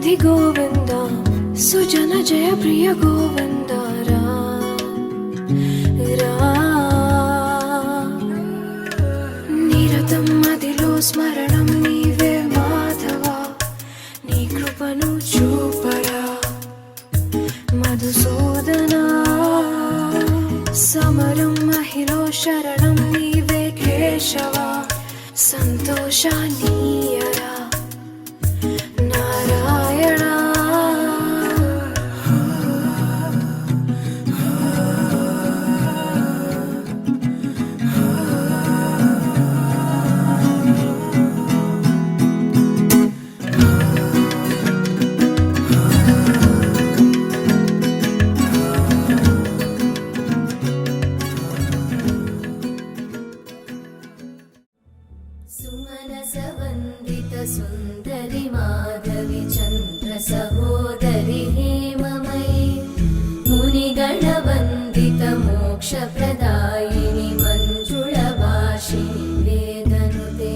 సురధి గోవింద సుజన జయ ప్రియ గోవింద రా నిరతం మదిలో స్మరణం నీవే మాధవ నీ కృపను చూపరా మధుసూదనా సమరం మహిలో శరణం నీవే కేశవ సంతోషానీయరా నారాయణ सुमनसवन्दित सुन्दरि माधवि चन्द्र सहोदरि हेममयि मुनिगणवन्दित मोक्षप्रदायिनि मञ्जुळभाषिणि वेदनुते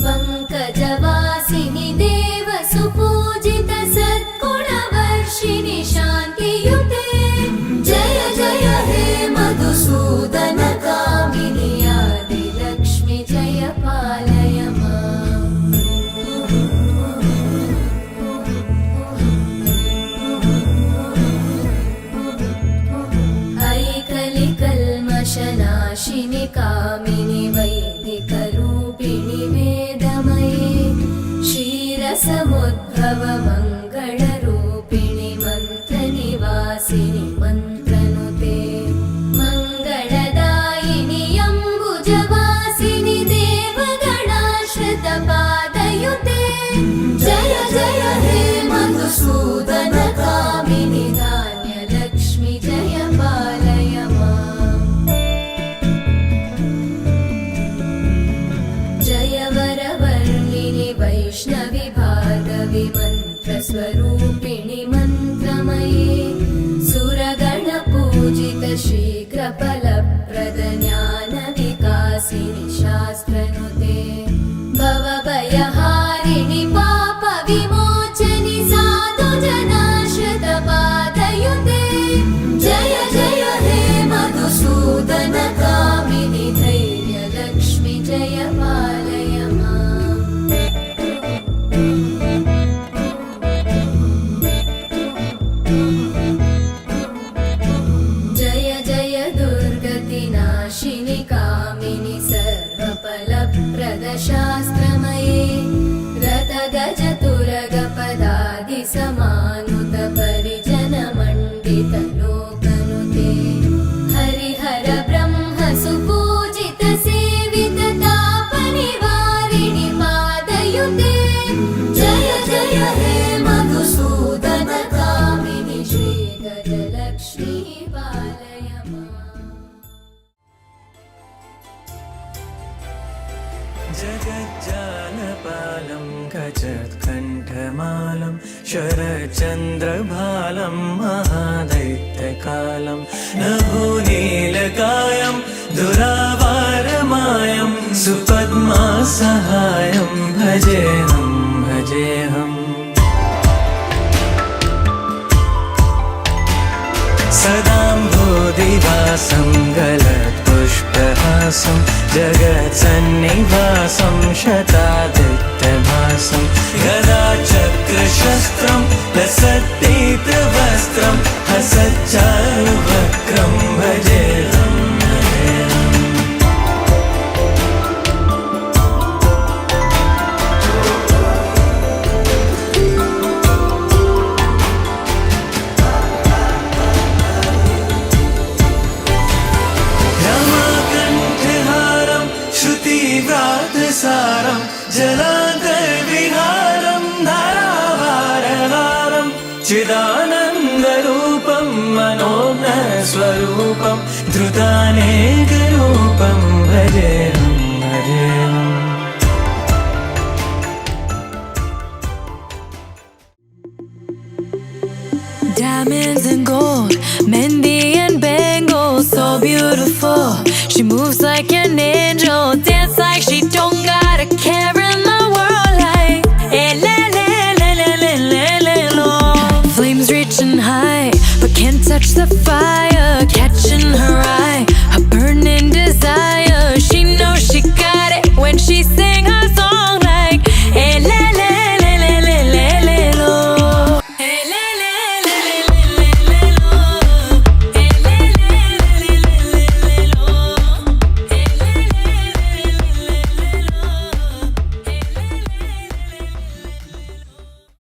पङ्कजवासिनि देवसुपूजित सद्गुणवर्षिणि शान्तियुते जय जय हे मधुसूदन कामिनि आदिलक्ष्मि जय पालय माम् ऐकलिकल्मषनाशिनि कामिनि वैदिकरूपिणि वेदमये क्षीरसमुद्भव मङ्गलरूपिणि मन्त्रनिवासिनि मन्त्रनुते मङ्गलदायिनि अम्बुजवासिनि देवगणाश्रितपादयुते जय जय हे मधुसूदन कामिनि धान्यलक्ष्मि जय पालय माम् जय वरवर्णिनि वैष्णवि भार्गवि मन्त्रस्वरूपिणि मन्त्रमये सुरगणपूजित शीघ्रफलप्रद ज्ञानविकासिनि शास्त्रनुते भवभयहारिणि पापविमोचनि साधुजनाश्रितपादयुते जय जय हे मधुसूदन कामिनि धैर्यलक्ष्मि जय पालय माम् जय जय दुर्गतिनाशिनि कामिनि सर्वफलप्रद शास्त्रमये रथगजतुरगपदादिसमानुत परिजनमण्डित लोकनुते हरिहर ब्रह्म सुपूजित सेवित तापनिवारिणि पादयुते जय जय हे मधुसूदन कामिनि श्रीगजलक्ष्मी पालय माम् जगज्जालपालं गजत्कण्ठमालं शरच्चन्द्रभालं महादैत्यकालं नभोनीलकायं दुरावारमायं सुपद्मासहायं भजेऽहं भजेऽहम् सदाम्भोदिवासं गलत्पुष्पहासं जगत्सन्निवासं शतादित्यभासं गदाचक्रशस्त्रं लसद्दीप्तवस्त्रं हसच्चारुवक्त्रं भजेऽहं भजेऽहम् रमाकण्ठहारं श्रुतिव्रातसारं जलान्तर्विहारं धारावारहारं चिदानन्दरूपं मनोज्ञस्वरूपं धृतानेकरूपं भजेऽहं भजेऽहम् Diamonds and gold, Mendi and bangles, so beautiful. She moves like an